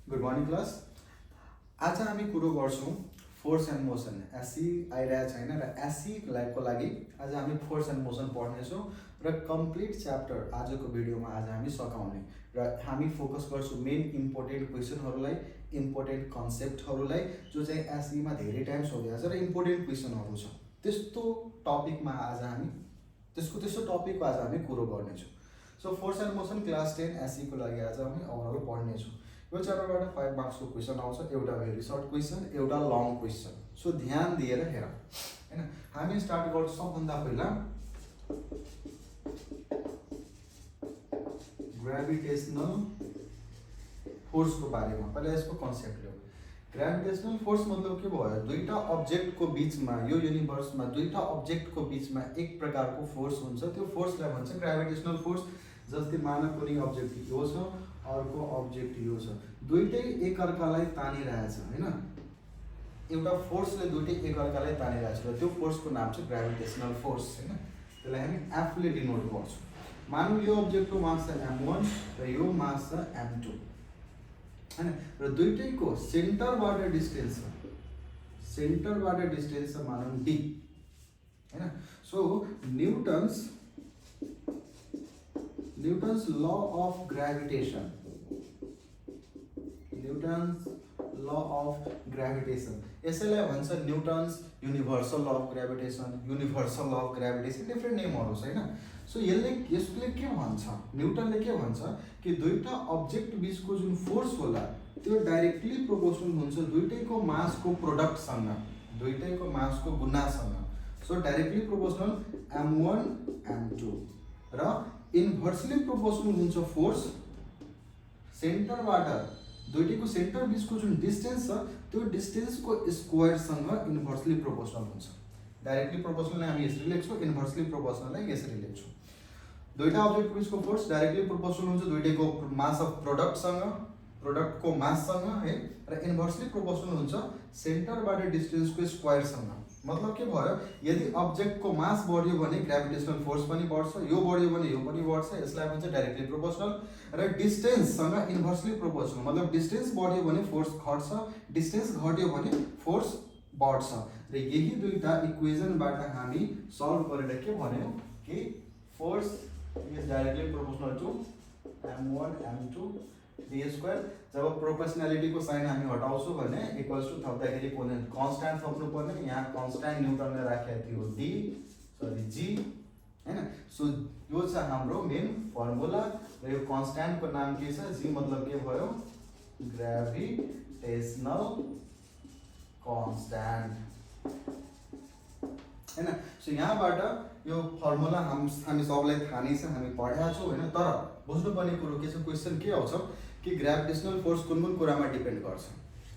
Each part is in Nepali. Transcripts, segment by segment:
Good morning class. आज हामी कुरो गर्छौँ फोर्स एन्ड मोसन। एससी आइरहेको छैन र एससीको लागि आज हामी फोर्स एन्ड मोसन पढ्नेछौँ र कम्प्लिट च्याप्टर आजको भिडियोमा आज हामी सकाउने र हामी फोकस गर्छौँ मेन इम्पोर्टेन्ट क्वेसनहरूलाई, इम्पोर्टेन्ट कन्सेप्टहरूलाई जो चाहिँ एससीमा धेरै टाइम सोधिएको छ र इम्पोर्टेन्ट क्वेसनहरू छ। त्यस्तो टपिकमा आज हामी त्यस्तो टपिकको आज हामी कुरो गर्नेछौँ। So force and motion class 10 एससीको लागि आज हामी ओभरअल पढ्नेछौँ। यो च्याप्टरबाट 5 मार्क्सको क्वेसन आउँछ, एउटा भेरी सर्ट क्वेसन, एउटा लङ क्वेसन। सो ध्यान दिएर हेर हैन। हामी स्टार्ट गर्छौँ सबभन्दा पहिला ग्रेभिटेसनल फोर्सको बारेमा। पहिला यसको कन्सेप्ट लियौ। ग्रेभिटेसनल फोर्स मतलब के भयो? दुईटा अब्जेक्टको बीचमा, यो युनिभर्समा दुईटा अब्जेक्टको बीचमा एक प्रकारको फोर्स हुन्छ, त्यो फोर्सलाई भन्छ ग्रेभिटेसनल फोर्स। जस्तै मानव कुनै अब्जेक्ट यो छ, अर्को अब्जेक्ट यो छ, दुईटै एकअर्कालाई तानिरहेछ हैन। एउटा फोर्सले दुईटै एकअर्कालाई तानिरहेछ र त्यो फोर्सको नाम चाहिँ ग्रेभिटेसनल फोर्स हैन। त्यसलाई हामी F ले डिनोट गर्छौँ। मानौ यो अब्जेक्टको मास छ m1 र यो मास छ m2 हैन, र दुईटैको सेन्टरबाट डिस्टेन्स छ, सेन्टरबाट डिस्टेन्स छ मानौ d हैन। So Newton's law of gravitation, Newton's law of gravitation, यसैलाई भन्छ Newton's universal law of gravitation, universal law of gravitation, different नेमहरु छ हैन। सो यसले के भन्छ, न्यूटनले के भन्छ कि दुईटा अब्जेक्ट बीचको जुन फोर्स होला त्यो डाइरेक्टली प्रोपोर्सनल हुन्छ दुईटैको मासको प्रोडक्टसँग, दुईटैको मासको गुणासँग। So directly proportional m1 m2 र इन्भर्सली प्रोपोर्सनल हुन्छ फोर्स सेन्टरबाट, दुईटैको सेन्टर बीचको जुन डिस्टेन्स छ त्यो डिस्टेन्सको स्क्वायरसँग इन्भर्सली प्रोपोर्सनल हुन्छ। डाइरेक्टली प्रोपोर्सनललाई हामी यसरी लेख्छौँ, इन्भर्सली प्रोपोर्सनललाई यसरी लेख्छौँ। दुईटा अब्जेक्ट बीचको फोर्स डाइरेक्टली प्रोपोर्सनल हुन्छ दुईटैको मास अफ प्रोडक्टसँग, प्रोडक्टको माससँग है, र इन्भर्सली प्रोपोर्सनल हुन्छ सेन्टरबाट डिस्टेन्सको स्क्वायरसँग। मतलब के भयो? यदि अब्जेक्टको मास बढ्यो भने ग्रेभिटेसनल फोर्स पनि बढ्छ, यो बढ्यो भने यो पनि बढ्छ, यसलाई भन्छ डाइरेक्टली प्रोपोर्सनल। र डिस्टेन्ससँग इन्भर्सली प्रोपोर्सनल, मतलब डिस्टेन्स बढ्यो भने फोर्स घट्छ, डिस्टेन्स घट्यो भने फोर्स बढ्छ। र यही दुईटा इक्वेसनबाट हामी सल्भ गरेर के भन्यौ कि force is directly proportional to m1 m2 d square. जब प्रोपोर्सनालिटी को साइन हामी हटाउँछौँ भने इक्वल्स टु थप्दाखेरि कुनै कन्स्ट्यान्ट थप्नु पर्ने, यहाँ कन्स्ट्यान्ट न्यूटनले राखेको थियो g हैन। सो यो छ हाम्रो मेन फर्मुला र यो कन्स्ट्यान्ट को नाम के छ? g मतलब के भयो? ग्रेभिटेसनल कन्स्ट्यान्ट हैन। सो यहाँबाट यो फर्मुला हामी सबलाई थाहा नै छ, हामी पढेका छौँ हैन। तर बुझ्नुपर्ने कुरो के छ? क्वेसन के आउँछ कि ग्रेभिटेसनल फोर्स कुन कुरामा डिपेन्ड गर्छ,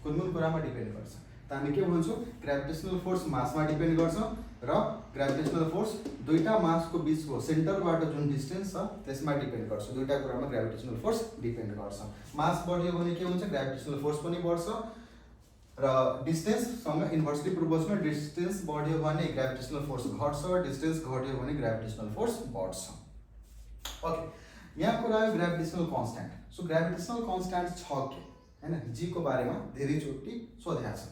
कुन कुरामा डिपेन्ड गर्छ? त हामी के भन्छौँ? ग्रेभिटेसनल फोर्स मासमा डिपेन्ड गर्छ र ग्रेभिटेसनल फोर्स दुईटा मासको बीचको सेन्टरबाट जुन डिस्टेन्स छ त्यसमा डिपेन्ड गर्छ। दुईटा कुरामा ग्रेभिटेसनल फोर्स डिपेन्ड गर्छ। मास बढ्यो भने के हुन्छ? ग्रेभिटेसनल फोर्स पनि बढ्छ र डिस्टेन्ससँग इन्भर्सली प्रोपोर्सनल, डिस्टेन्स बढ्यो भने ग्रेभिटेसनल फोर्स घट्छ, डिस्टेन्स घट्यो भने ग्रेभिटेसनल फोर्स बढ्छ। ओके, यहाँ कुरा आयो gravitational constant. So gravitational constant छ के हैन, जी को बारेमा धेरैचोटि सोधेको छ।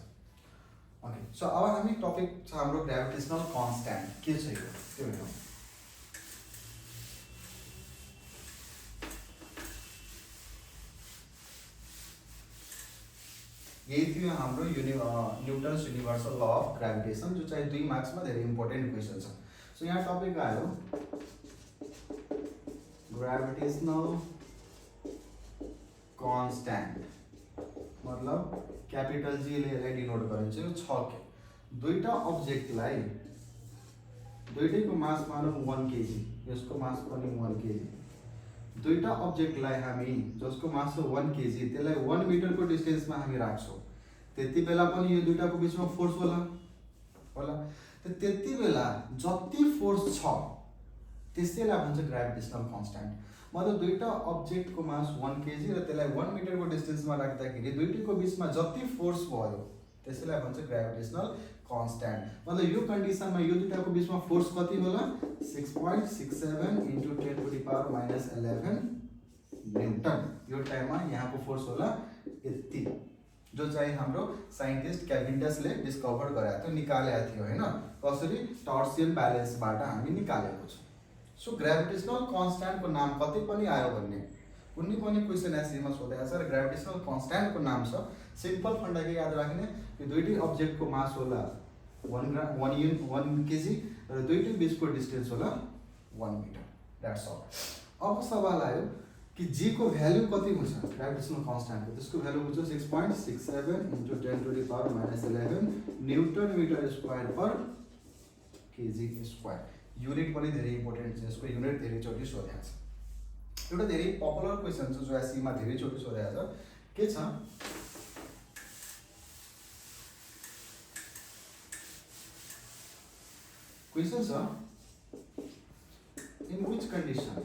ओके, सो अब हामी टपिक छ हाम्रो ग्रेभिटेसनल कन्स्ट्यान्ट के छ यो त्यो हेरौँ। यही थियो हाम्रो न्यूटन्स युनिभर्सल लॉ अफ ग्रेभिटेशन, जो चाहिँ 2 मार्क्समा धेरै इम्पोर्टेन्ट क्वेसन छ। सो यहाँ टपिक आयो ग्रेभिटेसनल कन्स्ट्यान्ट, मतलब क्यापिटल जी ले यसलाई डिनोट गरिन्छ। यो छ के? दुईटा अब्जेक्टलाई, दुईटैको मास मानौ 1 kg, यसको मास पनि 1 kg, दुईटा अब्जेक्टलाई हामी जसको मास छ 1 kg त्यसलाई 1 मिटरको डिस्टेन्समा हामी राख्छौँ, त्यति बेला पनि यो दुईटाको बीचमा फोर्स होला। त्यति बेला जति फोर्स छ त्यसैलाई भन्छ ग्रेभिटेसनल कन्स्ट्यान्ट। मतलब दुईटा अब्जेक्टको मास 1 kg र त्यसलाई 1 मिटरको डिस्टेन्समा राख्दाखेरि दुईटैको बीचमा जति फोर्स भयो त्यसैलाई भन्छ ग्रेभिटेसनल कन्स्ट्यान्ट। मतलब यो कन्डिसनमा यो दुईटाको बीचमा फोर्स कति होला? 6.67 into 10⁻⁻11 न्यूटन। यो टाइममा यहाँको फोर्स होला यति जो चाहिँ हाम्रो साइन्टिस्ट क्याभिन्डसले डिस्कभर गराएको थियो, निकालेको थियो हैन, कसरी टर्सियन ब्यालेन्सबाट हामी निकालेको छौँ। सो ग्राभिटेसनल कन्स्ट्यान्टको नाम कतै पनि आयो भने कुनै पनि क्वेसन एसएमा सोधेको छ र ग्राभिटेसनल कन्स्ट्यान्टको नाम छ, सिम्पल फन्डा के याद राख्ने, यो दुईटै अब्जेक्टको मास होला 1 केजी र दुईटै बीचको डिस्टेन्स होला 1 मिटर। That's all. अब सवाल आयो कि जी को भ्यालु कति हुन्छ ग्राभिटेसनल कन्स्ट्यान्टको, त्यसको भ्यालु हुन्छ 6.67 × 10⁻11 newton metre square per KG square. Unit पनि धेरै इम्पोर्टेन्ट छ, यसको युनिट धेरैचोटि सोधेको छ। एउटा धेरै पपुलर क्वेसन छ जो एससीमा धेरैचोटि सोधेको छ, के छ क्वेसन छ, in which condition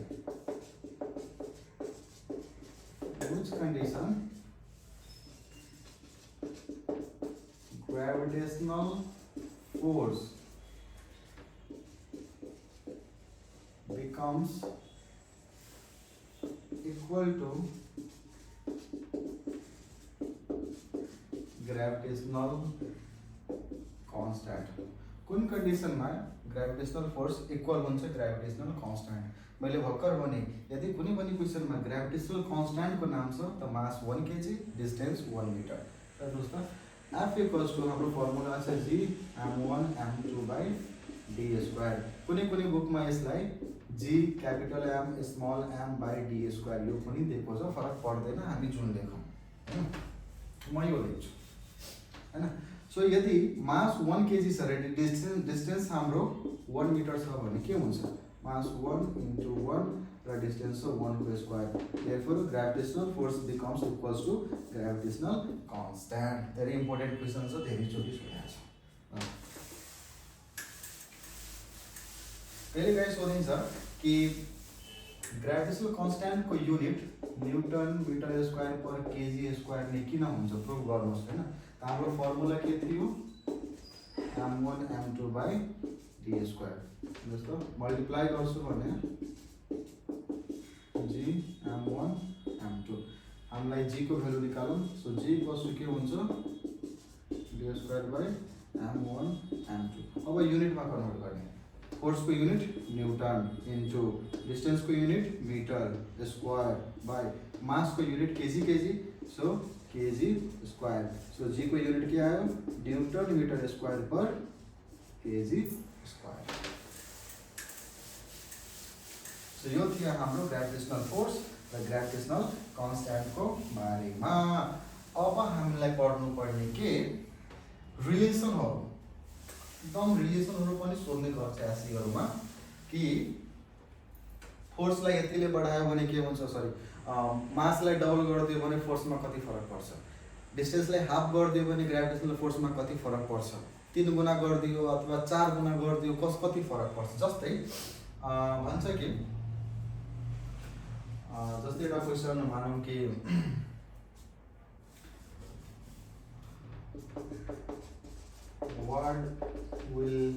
gravitational force becomes equal to gravitational constant। कुन कन्डिसनमा ग्राभिटेशनल फोर्स इक्वल हुन्छ ग्राभिटेशनल कन्स्ट्यान्ट। मैले भर्खर भने यदि कुनै पनि क्वेसनमा ग्राभिटेशनल कन्स्ट्यान्टको नाम छ त मास 1 केजी, डिस्टेन्स 1 मिटर। र दोस्तों F इक्वल्स टू हाम्रो फर्मुला छ g m1 m2 d square. कुनै कुनै बुकमा यसलाई g capital M small m d square यो पनि दिएको छ, फरक पर्दैन हामी जुन लेखौँ हैन, म यो लेख्छु हैन। सो यदि मास 1 केजी छ र डिस्टेन्स हाम्रो 1 मिटर छ भने के हुन्छ, मास 1 × 1 र डिस्टेन्स 1 को square. Therefore gravitational force becomes equals to gravitational constant. धेरै इम्पोर्टेन्ट क्वेसन छ, धेरैचोटि सोधेको छ। कहिलेकाहीँ सोधिन्छ कि ग्राभिटेशनल कन्स्ट्यान्टको unit newton metre square per KG square ने किन हुन्छ प्रुभ गर्नुहोस् हैन। हाम्रो फर्मुला के थियो, m1 m2 d स्क्वायर। जस्तो मल्टिप्लाई गर्छु भने g m1 m2, हामीलाई g को भ्यालु निकालौँ। सो g = के हुन्छ d स्क्वायर m1 m2। अब युनिटमा कन्भर्ट गर्ने, फोर्स को यूनिट न्यूटन इन्टु डिस्टेंस को unit metre square by mass को unit KG, so KG square. So G को यूनिट क्या आयो, newton metre square per KG square. So यो थियो हाम्रो ग्रेविटेशनल फोर्स र ग्रेविटेशनल कन्स्ट्यान्ट को बारेमा। अब हामीलाई पढ्नु पर्ने के रिलेसन हो, एकदम रिलेसनहरु पनि सोध्ने गर्छ एससीहरुमा कि फोर्सलाई यतिले बढायो भने के हुन्छ, सरी मासलाई डबल गरिदियो भने फोर्समा कति फरक पर्छ, डिस्टेन्सलाई हाफ गरिदियो भने ग्रेविटेशनल फोर्समा कति फरक पर्छ, 3 गुना गरिदियो अथवा 4 गुना गरिदियो कति फरक पर्छ। जस्तै भन्छ कि जस्तै एउटा क्वेशन मानौं कि what will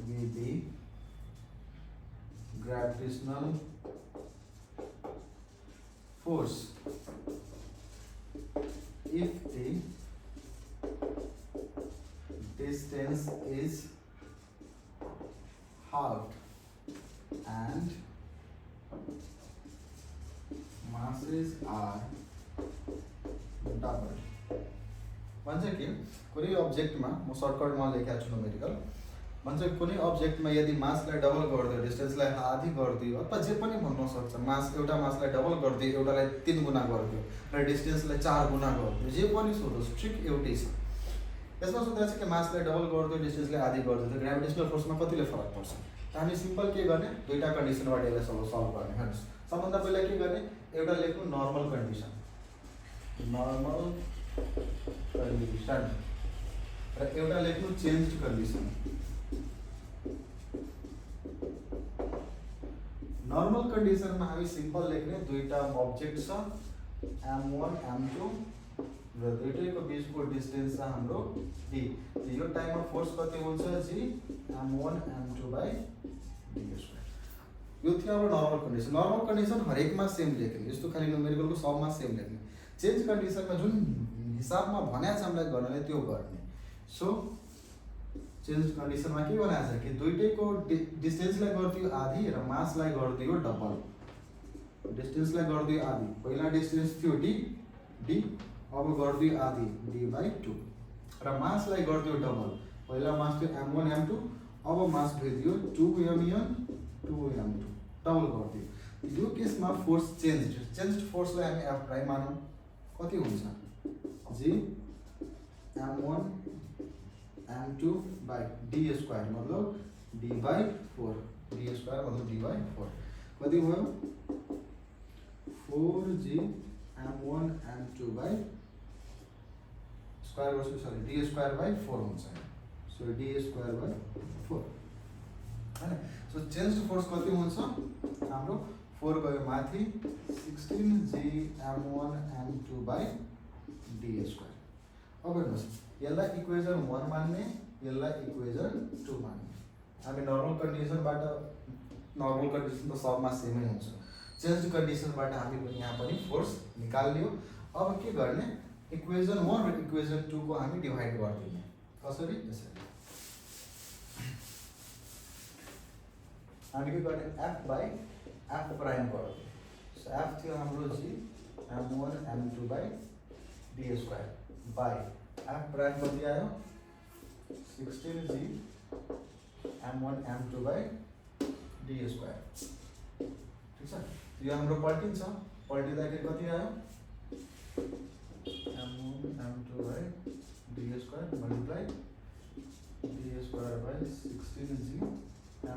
be the gravitational force if the distance is halved and masses are doubled। भन्छ कि कुनै अब्जेक्टमा म सर्टकटमा लेखेको छु न्युमेरिकल, भन्छ कुनै अब्जेक्टमा यदि मासलाई डबल गरिदियो, डिस्टेन्सलाई आधी गरिदियो अथवा जे पनि भन्न सक्छ, मास एउटा मासलाई डबल गरिदियो, एउटालाई 3 गुना गरिदियो र डिस्टेन्सलाई 4 गुना गरिदियो, जे पनि सोधोस् ट्रिक एउटै छ। यसमा सोध्दा छ कि मासलाई डबल गरिदियो, डिस्टेन्सलाई आधी गरिदियो, ग्रेभिटेशनल फोर्समा कतिले फरक पर्छ। त हामी सिम्पल के गर्ने, दुईटा कन्डिसनबाट यसलाई सल्भ गर्ने। हेर्नुस्, सबभन्दा पहिला के गर्ने, एउटा लेख्नु नर्मल कन्डिसन, नर्मल कन्डिसन र एउटा लेख्नु चेन्ज्ड कन्डिसन। नर्मल कन्डिसनमा हामी सिम्पल लेख्ने दुईटा अब्जेक्ट छ m1 m2 र दुईटैको बीचको डिस्टेन्स छ हाम्रो d। यो टाइममा फोर्स कति हुन्छ, g m1 m2 d square. यो थियो अब नर्मल कन्डिसन। नर्मल कन्डिसन हरेकमा सेम लेख्ने, यस्तो खालि न्युमेरिकलको सबमा सेम लेख्ने। चेन्ज कन्डिसनमा जुन हिसाबमा भनेको छ हामीलाई गर्नलाई त्यो गर्ने। सो चेन्ज कन्डिसनमा के बनाएको छ कि दुईटैको डिस्टेन्सलाई गरिदियो आधी र मासलाई गरिदियो डबल। डिस्टेन्सलाई गरिदियो आधी, पहिला डिस्टेन्स थियो डी डी, अब गरिदियो आधी d/2 र मासलाई गरिदियो डबल। पहिला मास थियो m1 m2, अब मास भइदियो 2m1 2m2, डबल गरिदियो। यो केसमा फोर्स चेन्ज्ड फोर्सलाई हामी f प्राइम मानौँ। कति हुन्छ g m1 m2 by d square मतलब d/4, d स्क्वायर मतलब d/4 कति भयो 4g m1 m2 by square गर्छु सरी d स्क्वायर by 4 हुन्छ। सो d स्क्वायर by 4 हैन। सो चेन्ज्ड फोर्स कति हुन्छ हाम्रो 4 गयो माथि 16g m1 m2 by d square. अब हेर्नुहोस् यसलाई इक्वेसन 1 मान्ने, यसलाई इक्वेसन 2 मान्ने। हामी नर्मल कन्डिसनबाट नर्मल कन्डिसन त सबमा सेमै हुन्छ। चेन्ज कन्डिसनबाट हामी यहाँ पनि फोर्स निकाल्यो। अब के गर्ने इक्वेसन 1 र इक्वेसन 2 को हामी डिभाइड गरिदिने। कसरी यसरी हामी के गर्ने f by f प्राइम गरिदियो। सो f थियो हाम्रो g m1 m2 by d square by f prime कति आयो 16g m1 m2 by d square. ठीक छ, यो हाम्रो पल्टिन्छ, पल्टिँदाखेरि कति आयो m1 m2 by d square multiply d square by 16g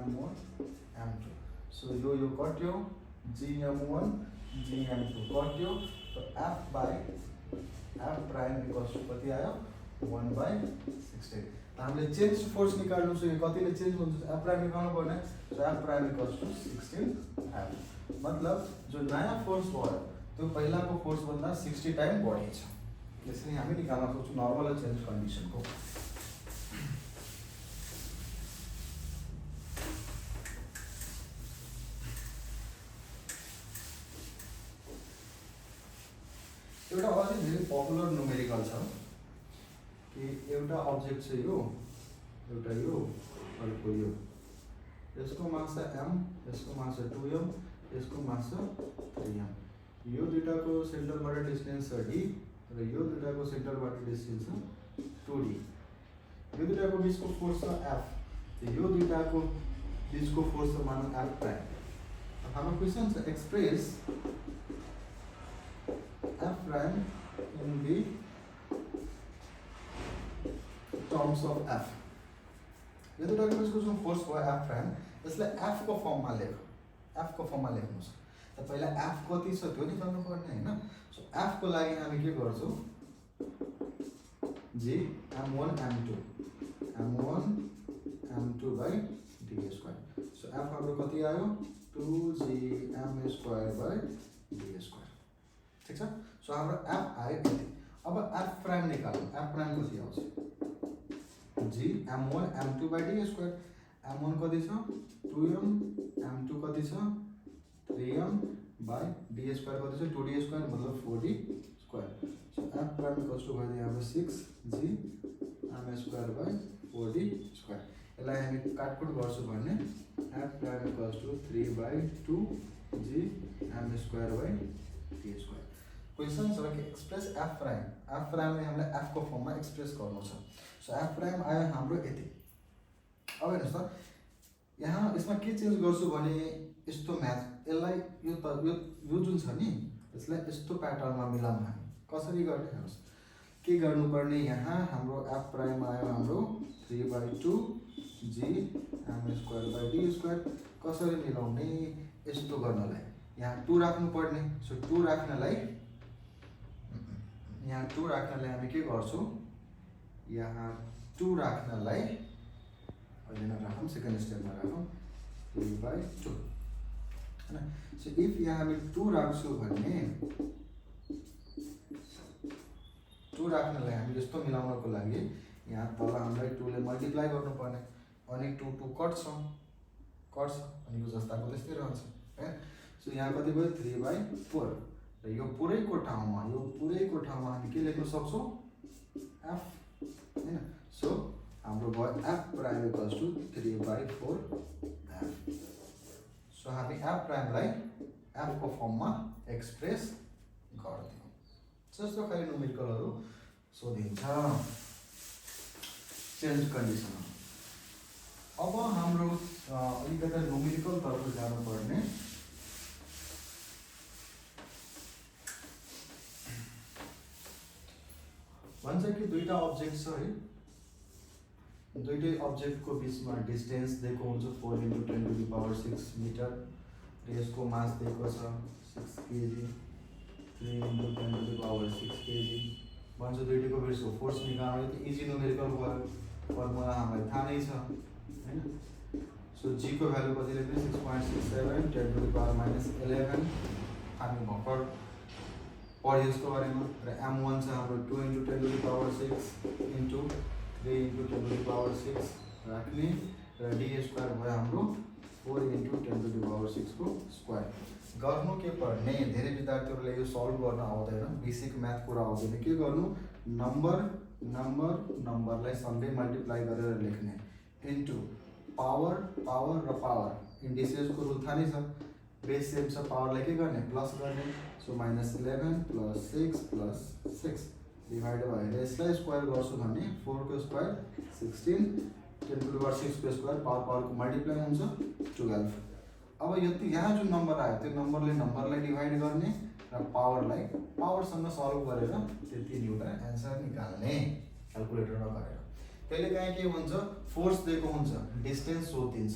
m1 m2। So यो कट्यो, g m1 g m2 कट्यो, तो f by f prime equals to कति आयो 1/16। त हामीले चेन्ज फोर्स निकाल्नु छ, यो कतिले चेन्ज हुन्छ f प्राइम निकाल्नु पर्ने। So f prime equals to 16f। मतलब जो नयाँ फोर्स भयो त्यो पहिलाको फोर्स भन्दा 60 टाइम बढी छ। यसरी हामी निकाल्न सक्छौँ नर्मल र चेन्ज कन्डिसनको। एउटा अझै धेरै पपुलर न्युमेरिकल छ कि एउटा अब्जेक्ट छ यो, एउटा यो, अर्को यो, यसको मास छ m, यसको मास छ 2m, यसको मास छ 3m। यो दुईटाको सेन्टरबाट डिस्टेन्स छ d र यो दुईटाको सेन्टरबाट डिस्टेन्स छ 2d। यो दुईटाको बीचको फोर्स छ f, यो दुईटाको बीचको फोर्स छ मानौ f प्राइम। हाम्रो क्वेशन छ express f prime in the terms of f। यो दुईटाको बीचको जुन फोर्स भयो f प्राइम, यसलाई f को फर्ममा लेख, f को फर्ममा लेख्नु छ। त पहिला f कति छ त्यो निकाल्नु पर्ने हैन। सो f को लागि हामी के गर्छौं g m1 m2 by d square. So f हाम्रो कति आयो 2g m square by d square. ठीक छ, सो हाम्रो f आयो यति। अब f प्राइम निकाल्नु, f प्राइम कति आउँछ g m1 m2 by d square. m1 कति छ 2m, m2 कति छ 3m by d स्क्वायर कति छ 2d स्क्वायर मतलब 4d square. So f prime equals to भयो यहाँ 6g m square by 4d square. यसलाई हामी काटकुट गर्छौं भने f prime equals to 3/2g m square by d square. Question छ कि एक्सप्रेस f प्राइमलाई हामीले f को फर्ममा एक्सप्रेस गर्नु छ। सो f प्राइम आयो हाम्रो यति। अब हेर्नुस् त यहाँ यसमा के चेन्ज गर्छु भने यस्तो म्याथ यसलाई यो जुन छ नि यसलाई यस्तो प्याटर्नमा मिलाउँ हामी। कसरी गर्ने हेर्नुस्, के गर्नुपर्ने यहाँ हाम्रो f प्राइम आयो हाम्रो 3/2g m square by d square. कसरी मिलाउने यस्तो गर्नलाई यहाँ 2 राख्नु पर्ने। सो 2 राख्नलाई यहाँ 2 राख्नलाई हामी के गर्छौं, यहाँ 2 राख्नलाई अहिले नराखौँ, सेकेन्ड स्टेपमा राखौँ 3/2 हैन। सो इफ यहाँ हामी 2 राख्छौं भने 2 राख्नलाई हामी यस्तो मिलाउनको लागि यहाँ तल हामीलाई 2 ले मल्टिप्लाई गर्नुपर्ने अनि 2 2 कट्छ कट्छ अनि यो जस्ताको त्यस्तै रहन्छ है। सो यहाँ कति भयो 3/4 र यो पुरैको ठाउँमा हामी के लेख्न सक्छौँ f हैन। सो हाम्रो भयो f prime equals to 3/4 f। So हामी f प्राइमलाई f को फर्ममा एक्सप्रेस गर्दियौँ। जस्तो खाली न्युमेरिकलहरू सोधिन्छ चेन्ज कन्डिसन। अब हाम्रो अलिकति न्युमेरिकल तर्फ जानुपर्ने भन्छ कि दुईटा अब्जेक्ट छ है, दुईटै अब्जेक्टको बिचमा डिस्टेन्स दिएको हुन्छ 4 × 10⁻6 मिटर र यसको मास दिएको छ 6 केजी 3 × 10⁻6 केजी भन्छ। दुईटैको बिचको फोर्स निकाल्नु त इजी न्युमेरिकल भयो, फर्मुला हामीलाई थाहा नै छ हैन। सो g को भ्यालु कति लेख्ने 6.67 10⁻11 हामी भर्खर पढ्यो यसको बारेमा। र m1 छ हाम्रो 2 × 10⁻6 इन्टु 3 × 10⁻6 राख्ने र d² भयो हाम्रो 4 × 10⁻6 को स्क्वायर। गर्नु के पर्ने, धेरै विद्यार्थीहरूले यो सल्भ गर्न आउँदैन, बेसिक म्याथ कुरा आउँदैन। के गर्नु, नम्बरलाई सधैँ मल्टिप्लाई गरेर लेख्ने इन्टु पावर र पावर इन्डिसेसको रुल थाहा नै छ, बेस सेम छ, पावरलाई के गर्ने प्लस गर्ने। सो -11 + 6 + 6 डिभाइड भएर यसलाई स्क्वायर गर्छु भने 4 को स्क्वायर 16 10⁻6 को स्क्वायर पावरको मल्टिप्लाई हुन्छ 12। अब यति यहाँ जुन नम्बर आयो त्यो नम्बरलाई डिभाइड गर्ने र पावरसँग सल्भ गरेर त्यति एउटा एन्सर निकाल्ने क्याल्कुलेटरमा गरेर। कहिले काहीँ के हुन्छ, फोर्स दिएको हुन्छ, डिस्टेन्स सोधिन्छ।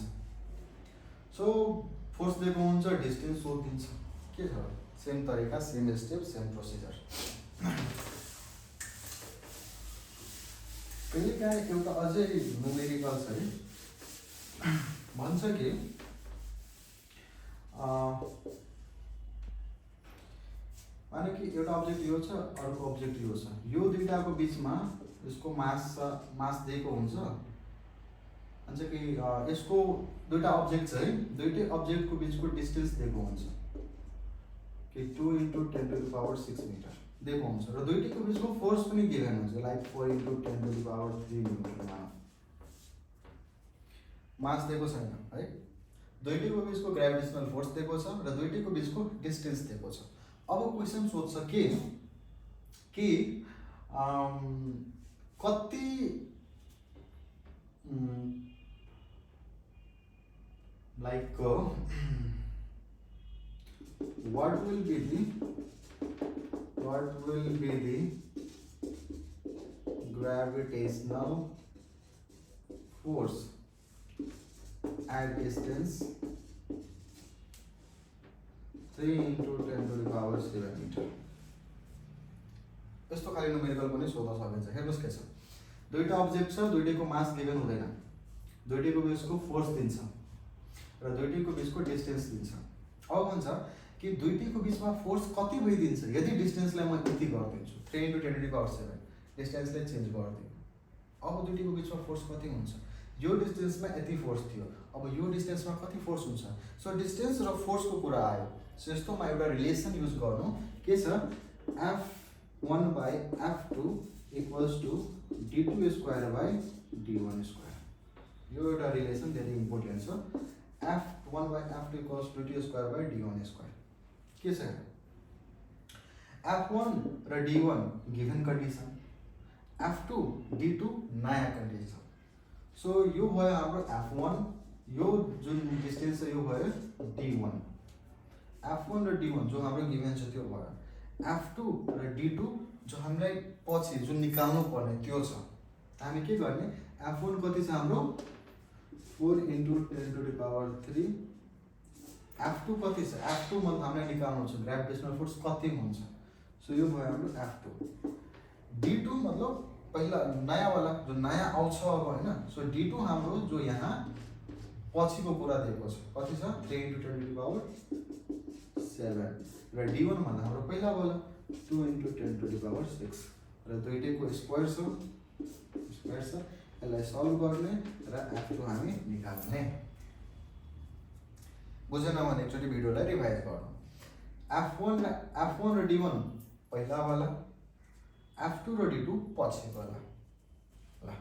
सो फोर्स दिएको हुन्छ, डिस्टेन्स सोधिन्छ, के छ सेम तरिका, सेम स्टेप, सेम प्रोसिजर। कहिले काहीँ एउटा अझै न्युमेरिकल छ है, भन्छ कि माने कि एउटा अब्जेक्ट यो छ, अर्को अब्जेक्ट यो छ, यो दुईटाको बिचमा यसको मास दिएको हुन्छ। भन्छ कि यसको दुईटा अब्जेक्ट छ है, दुईटै अब्जेक्टको बिचको डिस्टेन्स दिएको हुन्छ कि 2 × 10⁻6 मिटर दिएको हुन्छ र दुईटैको बिचको फोर्स पनि गिभन हुन्छ, लाइक 4 × 10⁻3 मिटर मास दिएको छैन है। दुईटैको बिचको ग्रेभिटेसनल फोर्स दिएको छ र दुईटैको बिचको डिस्टेन्स दिएको छ। अब क्वेसन सोध्छ कि कति like what will be the gravitational force at distance 3 × 10⁻7 metre. यस्तो खाली न्युमेरिकल पनि सोध्न सकिन्छ। हेर्नुस् के छ, दुईटा अब्जेक्ट छ, दुईटैको मास गिभन हुँदैन, दुईटैको बिचको फोर्स दिन्छ र दुईटैको बिचको डिस्टेन्स दिन्छ। अब भन्छ कि दुईटैको बिचमा फोर्स कति भइदिन्छ यदि डिस्टेन्सलाई म यति गरिदिन्छु 3 × 10⁻7 डिस्टेन्सलाई चेन्ज गरिदिनु। अब दुईटैको बिचमा फोर्स कति हुन्छ, यो डिस्टेन्समा यति फोर्स थियो, अब यो डिस्टेन्समा कति फोर्स हुन्छ। सो डिस्टेन्स र फोर्सको कुरा आयो। सो यस्तोमा एउटा रिलेसन युज गर्नु के छ, F1/F2 = d2² d1²। यो एउटा रिलेसन धेरै इम्पोर्टेन्ट छ। F1/F2 = d2² के छ, F1 र d1 given condition, F2 d2 नयाँ कन्डिसन। सो यो भयो हाम्रो F1, यो जुन डिस्टेन्स छ यो भयो d1, F1 र d1 जो हाम्रो गिभन छ त्यो भयो, F2 र d2 जो हामीलाई पछि जुन निकाल्नु पर्ने त्यो छ। हामी के गर्ने, F1 कति छ हाम्रो 4 × 10⁻3, F2 कति छ, F2 मतलब हामीलाई निकाल्नु छ ग्रेभिटेसनल फोर्स कति हुन्छ। सो यो भयो हाम्रो F2। d2 मतलब पहिला नयाँ वाला जो नयाँ आउँछ अब हैन। सो d2 हाम्रो जो यहाँ पछिको कुरा दिएको छ कति छ 3 × 10⁻7 र d1 भन्दा हाम्रो पहिला वाला 2 × 10⁻6 र दुईटैको स्क्वायर छ, यसलाई सल्भ गर्ने र F2 हामी निकाल्ने। बुझेन भने एकचोटि भिडियोलाई रिभाइज गर्नु। F1 र D1 पहिला वाला, F2 र D2 पछि वाला। ल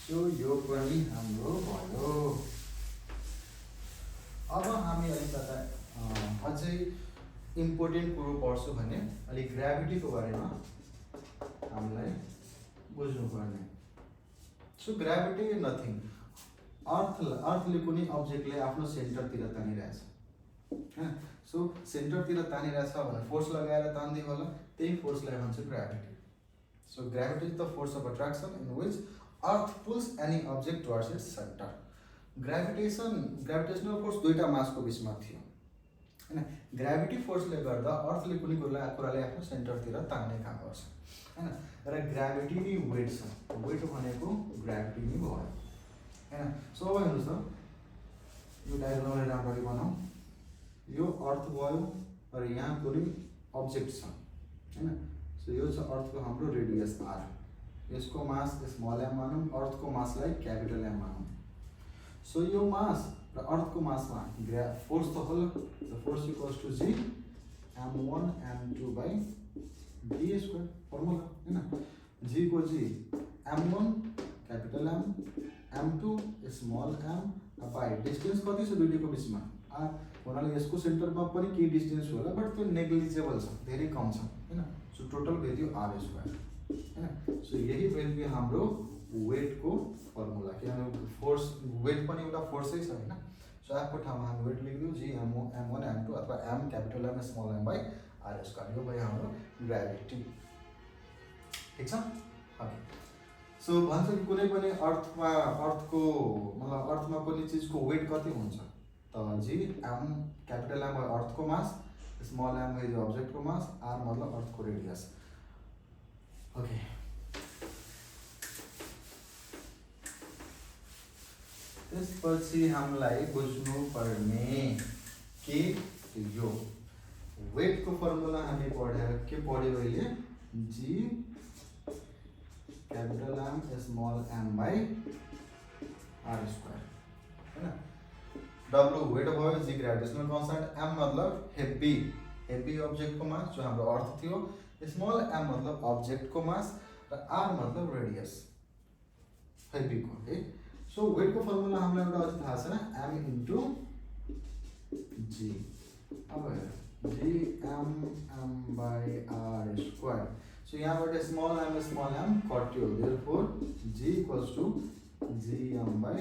सो यो पनि हाम्रो भयो। अब हामी अलिकता अझै इम्पोर्टेन्ट कुरो पढ्छौँ भने अलिक ग्राभिटीको बारेमा हामीलाई बुझ्नुपर्ने। सो ग्राभिटी नथिङ, अर्थले कुनै अब्जेक्टले आफ्नो सेन्टरतिर तानिरहेछ हैन। सो सेन्टरतिर तानिरहेछ भने फोर्स लगाएर तान्दै होला, त्यही फोर्सलाई भन्छ gravity. So gravity is the force of attraction in which earth pulls any object towards its centre. Gravitational force दुईटा मासको बिचमा थियो हैन। ग्राभिटी फोर्सले गर्दा अर्थले कुनै कुरालाई आफ्नो सेन्टरतिर तान्ने काम गर्छ हैन। र ग्राभिटी नै वेट छ, वेट भनेको ग्राभिटी नै भयो हैन। सो अब हेर्नुहोस् त, यो डायग्रामलाई राम्ररी बनाऊ। यो अर्थ भयो र यहाँ कुनै अब्जेक्ट छ हैन। सो यो छ अर्थको हाम्रो रेडियस r, यसको मास स्मल m मानौँ, अर्थको मासलाई क्यापिटल M मानौँ। सो यो मास र अर्थको मासमा फोर्स त होला, the force equals to g m1 m2 by d square formula हैन। g को g m1 capital M, m2 small m by distance कति छ दुईटैको बिचमा r हुनाले यसको सेन्टरमा पनि केही डिस्टेन्स होला, बट त्यो नेग्लिजिबल छ, धेरै कम छ हैन। So total value r square हैन। सो यही भेल्यु हाम्रो वेटको फर्मुला, किनभने फोर्स वेट पनि एउटा फोर्सै छ हैन। सो f को ठाउँमा हामी वेट लेख्दियौ g m1 m2 अथवा m capital M small m by r square. यो भयो हाम्रो ग्राभिटी, ठीक छ। ओके, सो भन्छ कि कुनै पनि अर्थको मतलब अर्थमा कुनै चिजको वेट कति हुन्छ त g m क्यापिटल M अर्थको मास, स्मल m है जो अब्जेक्टको मास, r मतलब अर्थको रेडियस। ओके, त्यसपछि हामीलाई बुझ्नु पर्ने के यो वेटको फर्मुला हामी पढेर के पढ्यो अहिले, g capital M small m by r square हैन। w वेट भयो, g ग्रेविटेशनल कांस्टेंट, m मतलब हेभी अब्जेक्टको मास जो हाम्रो अर्थ थियो, स्मल m मतलब अब्जेक्टको मास र r मतलब रेडियस हेभीको है। सो वेटको फर्मुला हामीलाई एउटा अझै थाहा छैन, m इन्टु g। अब हेर g m by r square. So यहाँबाट स्मल m कट्यो, therefore g equals to g m by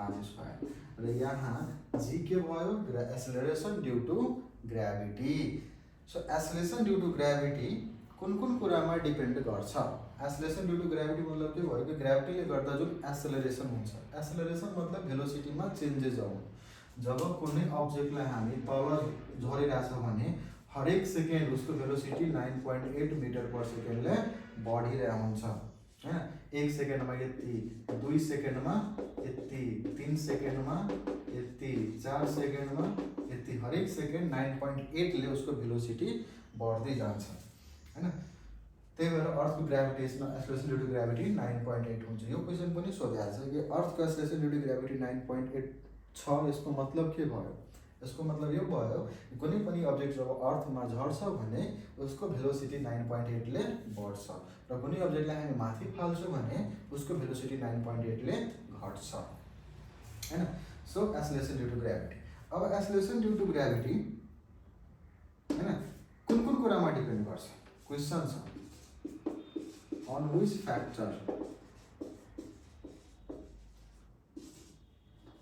r square. र यहाँ g के भयो, acceleration due to gravity. So acceleration due to gravity कुन कुरामा डिपेन्ड गर्छ। एक्सेलरेसन ड्यू टु ग्राभिटी मतलब के भयो कि ग्राभिटीले गर्दा जुन एक्सेलरेसन हुन्छ, एक्सेलरेसन मतलब भेलोसिटीमा चेन्जेस आउनु। जब कुनै अब्जेक्टलाई हामी तल झरिरहेछ भने हरेक सेकेन्ड उसको भेलोसिटी 9.8 मिटर पर सेकेन्डले बढिरहेको हुन्छ हैन। 1 सेकेन्डमा यति, 2 सेकेन्डमा यति, 3 सेकेन्डमा यति, 4 सेकेन्डमा यति, हरेक सेकेन्ड 9.8 ले उसको भेलोसिटी बढ्दै जान्छ हैन। त्यही भएर अर्थको gravitational acceleration due to gravity 9.8 हुन्छ। यो क्वेसन पनि सोधेको छ कि अर्थको एक्सेलरेसन ड्यू टु ग्राभिटी 9.8 छ, यसको मतलब के भयो? यसको मतलब यो भयो कुनै पनि अब्जेक्ट जब अर्थमा झर्छ भने उसको भेलोसिटी 9.8 ले बढ्छ र कुनै अब्जेक्टलाई हामी माथि फाल्छौँ भने उसको भेलोसिटी 9.8 ले घट्छ हैन। So acceleration due to gravity. अब एक्सेलरेसन ड्यू टु ग्राभिटी हैन कुन कुरामा डिपेन्ड गर्छ? क्वेसन छ, on which factor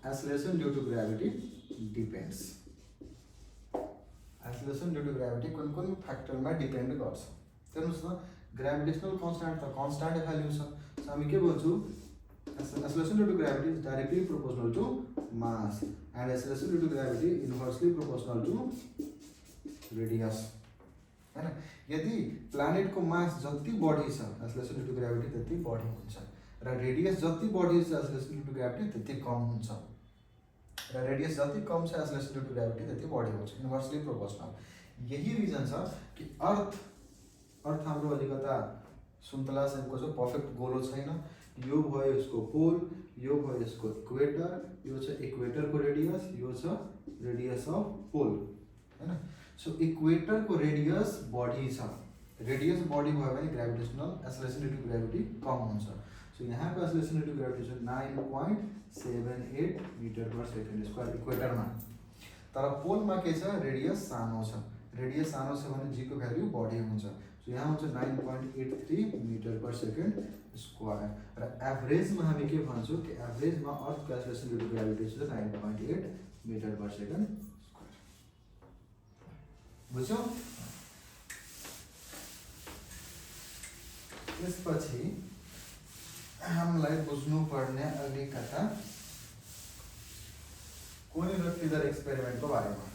acceleration due to gravity depends। acceleration due to gravity कुन फ्याक्टरमा डिपेन्ड गर्छ? हेर्नुस् न, ग्रेभिटेशनल कांस्टेंट त कांस्टेंट भ्यालु छ। सो हामी के भन्छौँ, acceleration due to gravity is directly proportional to mass and acceleration due to gravity inversely proportional to radius हैन। यदि प्लानेटको मास जति बढी छ एक्सेलरेसन ड्यू टु ग्राभिटी त्यति बढी हुन्छ र रेडियस जति बढी छ एक्सेलरेसन ड्यू टु ग्राभिटी त्यति कम हुन्छ र रेडियस जति कम छ एक्सेलरेसन ड्यू टु ग्राभिटी त्यति बढी हुन्छ, इन्भर्सली प्रोपोर्सनल। यही रिजन छ कि अर्थ हाम्रो अलिकता सुन्तला सेपको छ, पर्फेक्ट गोलो छैन यो भयो यसको पोल, यो भयो यसको इक्वेटर, यो छ इक्वेटरको रेडियस, यो छ रेडियस अफ पोल हैन। सो इक्वेटरको रेडियस बढी छ, रेडियस बढी भयो भने gravitational acceleration due to gravity कम हुन्छ। सो यहाँको एक्सेलरेसन ड्यू टु ग्रेभिटी छ 9.78 मिटर पर सेकेन्ड स्क्वायर इक्वेटरमा। तर पोलमा के छ, रेडियस सानो छ, रेडियस सानो छ भने जी को भ्यालु बढी हुन्छ। सो यहाँ हुन्छ 9.83 मिटर पर सेकेन्ड स्क्वायर र एभरेजमा हामी के भन्छौँ कि एभरेजमा अर्थको एक्सेलरेसन ड्यू टु ग्रेभिटी छ 9.8 मिटर पर सेकेन्ड स्क्वायर। बुझ्यौ? त्यसपछि हामीलाई बुझ्नुपर्ने अलिकता कोइन र फिदर एक्सपेरिमेन्टको बारेमा।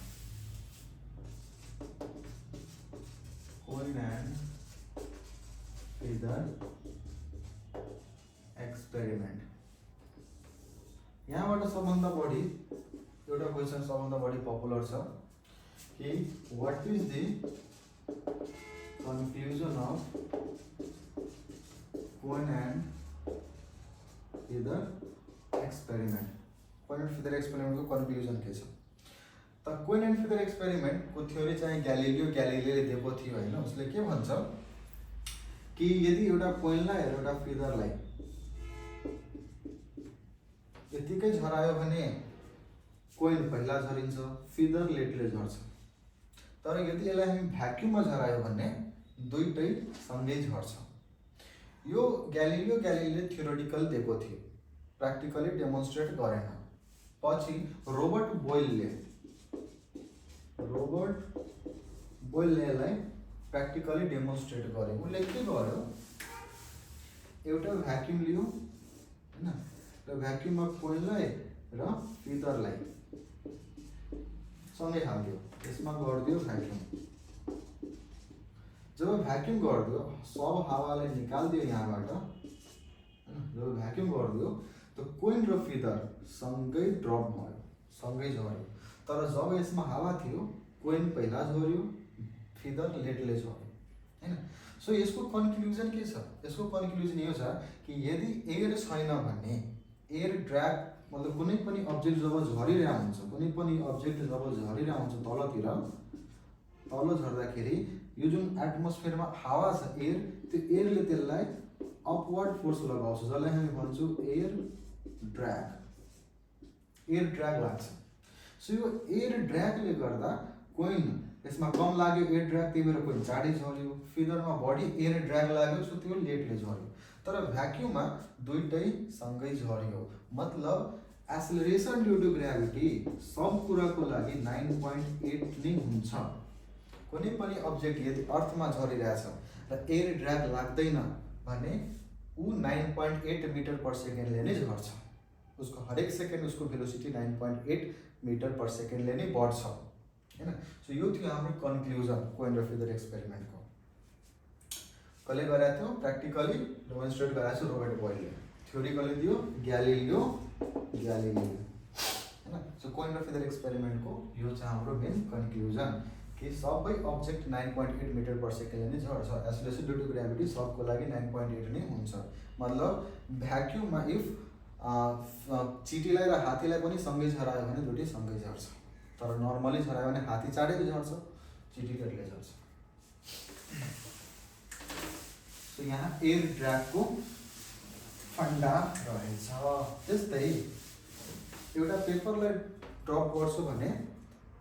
कोइन एन्ड फिदर एक्सपेरिमेन्ट, यहाँबाट सबभन्दा बढी एउटा क्वेसन सबभन्दा बढी पपुलर छ कि what is the conclusion of coin and feather experiment. Coin and feather एक्सपेरिमेन्टको कन्क्लुजन के छ त? कोइन एन्ड फिदर एक्सपेरिमेन्टको थ्योरी चाहिँ ग्यालिलियोले दिएको थियो हैन। उसले के भन्छ कि यदि एउटा कोइनलाई र एउटा फिदरलाई यतिकै झरायो भने कोइन पहिला झरिन्छ, फिदर लेटले झर्छ। तर यदि यसलाई हामी भ्याक्युममा झरायो भने दुईटै सँगै झर्छ। यो ग्यालिलियोले थ्योरेटिकल दिएको थियो, प्र्याक्टिकली डेमोन्स्ट्रेट गरेन। पछि रोबर्ट बोयलले यसलाई प्र्याक्टिकली डेमोन्स्ट्रेट गर्यो। उनले के गर्यो, एउटा भ्याक्युम लियो हैन, र भ्याक्युममा कोइनलाई र फिदरलाई सँगै हाल्दियो, यसमा गरिदियो भ्याक्युम। जब भ्याक्युम गरिदियो सब हावालाई निकालिदियो यहाँबाट हैन, जब भ्याक्युम गरिदियो त कोइन र फिदर सँगै ड्रप भयो, सँगै झर्यो। तर जब यसमा हावा थियो कोइन पहिला झर्यो, फिदर लेटले झर्यो हैन। सो यसको कन्क्लुजन के छ? यसको कन्क्लुजन यो छ कि यदि एयर छैन भने, एयर ड्र्याग मतलब कुनै पनि अब्जेक्ट जब झरिरहेको हुन्छ, कुनै पनि अब्जेक्ट जब झरिरहेको हुन्छ तलतिर, तल झर्दाखेरि यो जुन एटमोस्फियरमा हावा छ एयर, त्यो एयरले त्यसलाई अपवर्ड फोर्स लगाउँछ, जसलाई हामी भन्छौँ एयर ड्र्याग लाग्छ। सो यो एयर ड्र्यागले गर्दा कोइन यसमा कम लाग्यो एयर ड्र्याग, त्यही भएर कोइन चाँडै झर्यो। फिदरमा बढी एयर ड्र्याग लाग्यो, सो त्यो लेटले झर्यो। तर भ्याक्युममा दुईटै सँगै झर्यो। मतलब एक्सेलरेसन ड्यू टु ग्रेभिटी सब कुराको लागि 9.8 नै हुन्छ। कुनै पनि अब्जेक्ट यदि अर्थमा झरिरहेछ र एयर ड्र्याग लाग्दैन भने ऊ 9.8 मिटर पर सेकेन्डले नै झर्छ। उसको हरेक सेकेन्ड उसको भेलोसिटी 9.8 मिटर पर सेकेन्डले नै बढ्छ हैन। सो यो थियो हाम्रो कन्क्लुजन कोइन र फिदर एक्सपेरिमेन्टको। कसले गराएको थियो? प्र्याक्टिकली डेमोन्स्ट्रेट गराएको छ रोबर्ट बोयलले। थ्योरी कसले दियो? ग्यालिलियो हैन। सो कोइन र फिदर एक्सपेरिमेन्टको यो चाहिँ हाम्रो मेन कन्क्लुजन कि सबै अब्जेक्ट 9.8 मिटर पर सेकेन्डले नै झर्छ। एक्सेलरेसन ड्यू टु ग्रेभिटी सबको लागि 9.8 नै हुन्छ। मतलब भ्याक्युममा इफ चिटीलाई र हात्तीलाई पनि सँगै झरायो भने दुईटै सँगै झर्छ। तर नर्मली झरायो भने हात्ती चाँडै झर्छ, चिटी लेटले झर्छ। सो यहाँ एयर ड्र्यागको फन्डा रहेछ। त्यस्तै एउटा पेपरलाई ड्रप गर्छु भने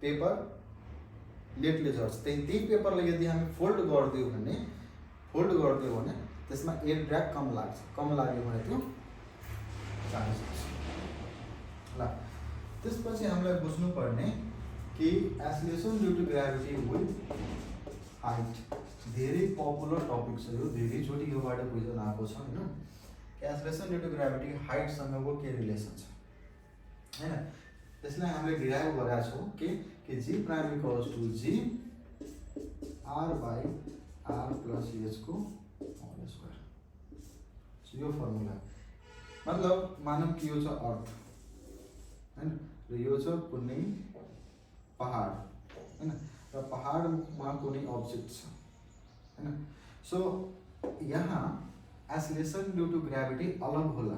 पेपर लेटले झर्छ। त्यही पेपरलाई यदि हामी फोल्ड गरिदियो भने त्यसमा एयर ड्र्याग कम लाग्छ। कम लाग्यो भने त्यो चाँडै झर्छ। ल त्यसपछि हामीलाई बुझ्नुपर्ने कि acceleration due to gravity with height धेरै पपुलर टपिक छ। यो धेरैचोटि योबाट क्वेसन आएको छ हैन। एक्सेलरेसन ड्यू टु ग्रेभिटी हाइटसँगको के रिलेसन छ हैन। त्यसलाई हामीले डिराइभ गरेका छौँ कि G prime equals to G R by R plus H को होल स्क्वायर। सो यो फर्मुला मतलब मानौँ कि यो छ अर्थ हैन, र यो छ कुनै पहाड हैन, र पहाडमा कुनै अब्जेक्ट छ हैन। सो यहाँ एसलेसन ड्यू टू ग्रेभिटी अलग होला,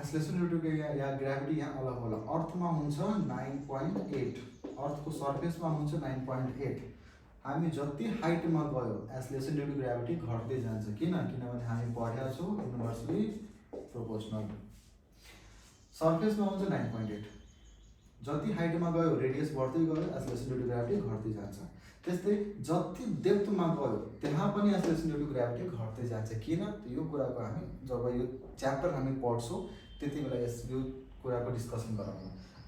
एसलेसन ड्यू टू या ग्रेभिटी यहाँ अलग होला। अर्थमा हुन्छ 9.8, अर्थको सर्फेसमा हुन्छ 9.8। हामी जति हाइटमा गयो एसलेसन ड्यू टू ग्रेभिटी घट्दै जान्छ। किनभने हामी पढेका छौँ इन्भर्सली प्रोपोर्सनल। सर्फेसमा हुन्छ 9.8, जति हाइटमा गयो रेडियस बढ्दै गयो एसलेसन ड्यू टू ग्रेभिटी घट्दै जान्छ। त्यस्तै जति डेप्थमा गयो त्यहाँ पनि एसलेसन ड्यू टू ग्रेभिटी घट्दै जान्छ। किन? यो कुराको हामी जब यो च्याप्टर हामी पढ्छौँ त्यति बेला यो कुराको डिस्कसन गरौँ।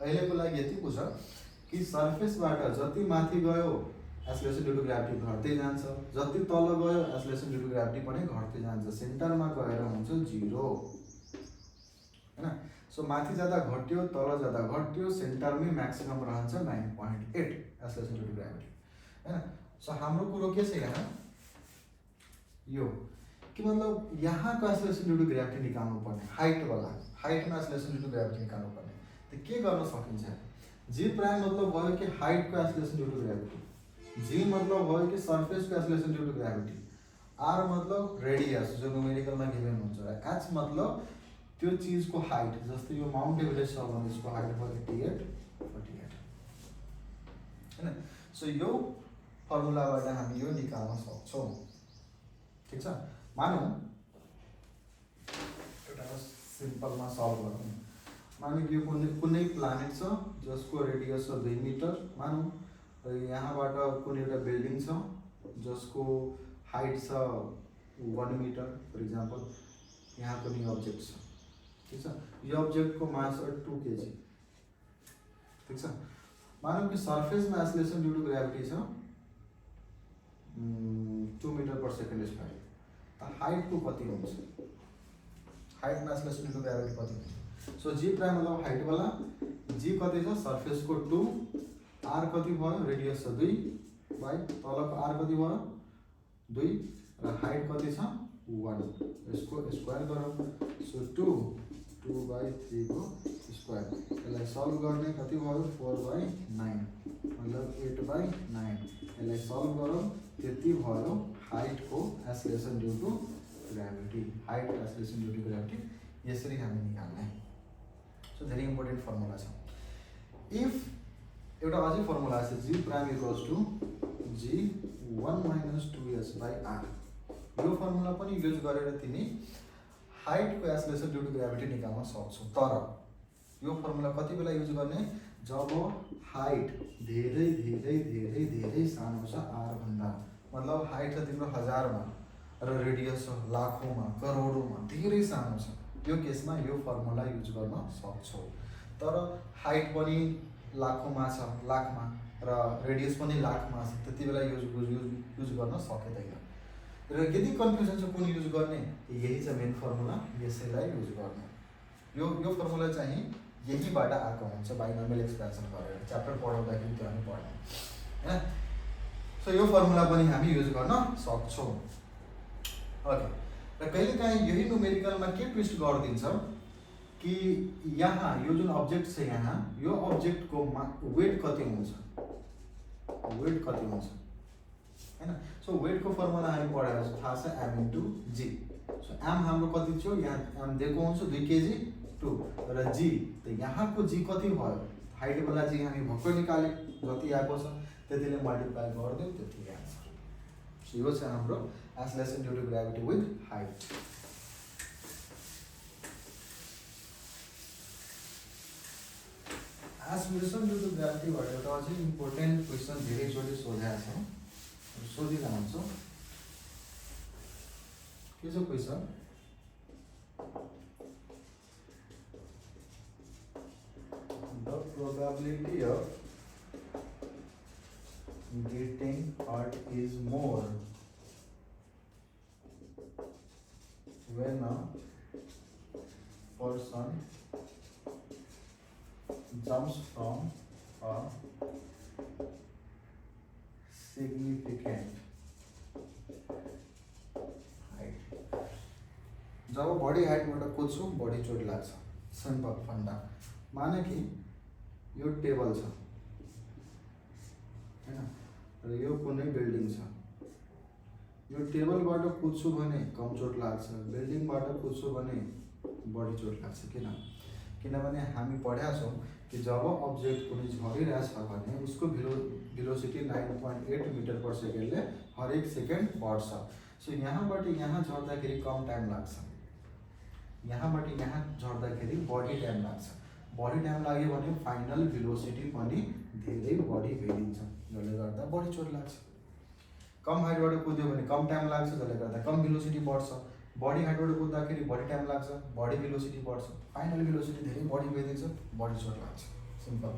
अहिलेको लागि यति बुझ कि सर्फेसबाट जति माथि गयो एसलेसन ड्यू टू ग्रेभिटी घट्दै जान्छ, जति तल गयो एसलेसन ड्यू टू ग्रेभिटी पनि घट्दै जान्छ। सेन्टरमा गएर हुन्छ 0 हैन। सो माथि जाँदा घट्यो, तल जाँदा घट्यो, सेन्टरमै म्याक्सिमम रहन्छ 9.8 एसलेसन ड्यू टू ग्रेभिटी हैन। सो हाम्रो कुरो के छ यहाँ यो कि मतलब यहाँको एसलेसन ड्यू टू ग्रेभिटी निकाल्नु पर्ने, हाइटमा एसलेसन ड्यू टू ग्रेभिटी निकाल्नु पर्ने। त के गर्न सकिन्छ? जी प्राइम मतलब भयो कि हाइटको एसलेसन ड्यू टू ग्रेभिटी, जी मतलब भयो कि सर्फेसको एसलेसन ड्यू टू ग्रेभिटी, आर मतलब रेडियस जो न्युमेरिकलमा गिभन हुन्छ, एच मतलब त्यो चीजको हाइट। जस्तै यो माउन्ट एभरेस्ट छ भने यसको हाइट भयो 88 हैन। सो यो फर्मुलाबाट हामी यो निकाल्न सक्छौँ। ठीक छ, मानौँ एउटा सिम्पलमा सल्भ गरौँ। मानौँ यो कुनै प्लानेट छ जसको रेडियस छ 2 मिटर। मानौँ यहाँबाट कुनै एउटा बिल्डिङ छ जसको हाइट छ 1 मिटर फर इक्जाम्पल। यहाँ कुनै अब्जेक्ट छ, ठीक छ, यो अब्जेक्टको मास 2 kg। ठीक छ, मानौँ कि सर्फेसमा एसलेसन ड्यू टू ग्रेभिटी छ 2 मिटर पर सेकेन्ड स्क्वायर। त हाइटको कति हुन्छ? हाइटमा एसलेसन ड्यू टू ग्रेभिटी कति हुन्छ? सो जी प्राइम मतलब हाइट वाला, जी कति छ? सर्फेसको 2, आर कति भयो? रेडियस छ 2 बाई तलको आर कति भयो? 2 र हाइट कति छ? 1। यसको स्क्वायर गरौँ। सो 2/3 को स्क्वायर। यसलाई सल्भ गर्ने कति भयो? 4/9 मतलब 8/9। यसलाई सल्भ गरौँ, त्यति भयो हाइटको acceleration due to gravity. Height acceleration due to gravity यसरी हामी निकाल्ने। सो धेरै इम्पोर्टेन्ट फर्मुला छ। इफ एउटा अझै फर्मुला छ जी prime equals two g1 - 2s/r। यो फर्मुला पनि युज गरेर तिमी हाइटको एसलेसन ड्यू टू ग्रेभिटी निकाल्न सक्छौ। तर यो फर्मुला कति बेला युज गर्ने? जब हाइट धेरै धेरै धेरै धेरै सानो छ आर भन्दा। मतलब हाइट छ तिम्रो 1000 मा र रेडियस छ लाखौंमा करोडौंमा, धेरै सानो छ, यो केसमा यो फर्मुला युज गर्न सक्छौ। तर हाइट पनि लाखौंमा छ, लाखमा, र रेडियस पनि लाखमा छ, त्यति बेला युज गर्न सकिँदैन। र यदि कन्फ्युजन छ कुन युज गर्ने, यही छ मेन फर्मुला, यसैलाई युज गर्ने। यो फर्मुला चाहिँ यहीबाट आएको हुन्छ बाइनोमियल एक्सपेन्सन गरेर। च्याप्टर पढाउँदाखेरि त्यो हामी पढ्ने हैन। सो यो फर्मुला पनि हामी युज गर्न सक्छौँ। ओके, र कहिलेकाहीँ यही न्युमेरिकलमा के ट्विस्ट गरिदिन्छ कि यहाँ यो जुन अब्जेक्ट छ यहाँ, यो अब्जेक्टको वेट कति हुन्छ, वेट कति हुन्छ हैन। सो वेटको फर्मुला हामी पढाएको छ, थाहा छ m/g। सो m हाम्रो कति थियो? यहाँ m दिएको हुन्छ 2 kg 2 र g त यहाँको g कति भयो? हाइट वाला g हामी भक्कै निकाले, जति आएको छ त्यतिले मल्टिप्लाई गरिदियो, त्यति आन्सर। सो यो छ हाम्रो acceleration due to gravity with height. Acceleration due to gravity भनेर अझै इम्पोर्टेन्ट क्वेसन धेरैचोटि सोधेको छ, सोधिरहन्छ। के छ question? The probability of getting hurt is more when a person jumps from a significant height। जब बड़ी हाइटबाट कुद्छु बड़ी चोट लाग्छ। सिम्पल फन्डा। माने कि यो टेबल छ हैन, र यो कुनै बिल्डिङ छ, यो टेबलबाट कुद्छु भने कम चोट लाग्छ, बिल्डिङबाट कुद्छु भने बढी चोट लाग्छ। किनभने हामी पढेका छौँ कि जब अब्जेक्ट कुनै झरिरहेछ भने उसको भेलोसिटी 9.8 मिटर पर सेकेन्डले हरेक सेकेन्ड बढ्छ। सो यहाँबाट यहाँ झर्दाखेरि कम टाइम लाग्छ, यहाँबाट यहाँ झर्दाखेरि बढी टाइम लाग्छ। बढी टाइम लाग्यो भने फाइनल भेलोसिटी पनि धेरै बढी भइदिन्छ, जसले गर्दा बढी चोट लाग्छ। कम हाइटबाट कुद्यो भने कम टाइम लाग्छ, जसले गर्दा कम भेलोसिटी बढ्छ। बढी हाइटबाट कुद्दाखेरि बढी टाइम लाग्छ, बढी भेलोसिटी बढ्छ। फाइनल भेलोसिटी धेरै बढी भइदिन्छ, बढी चोट लाग्छ। सिम्पल।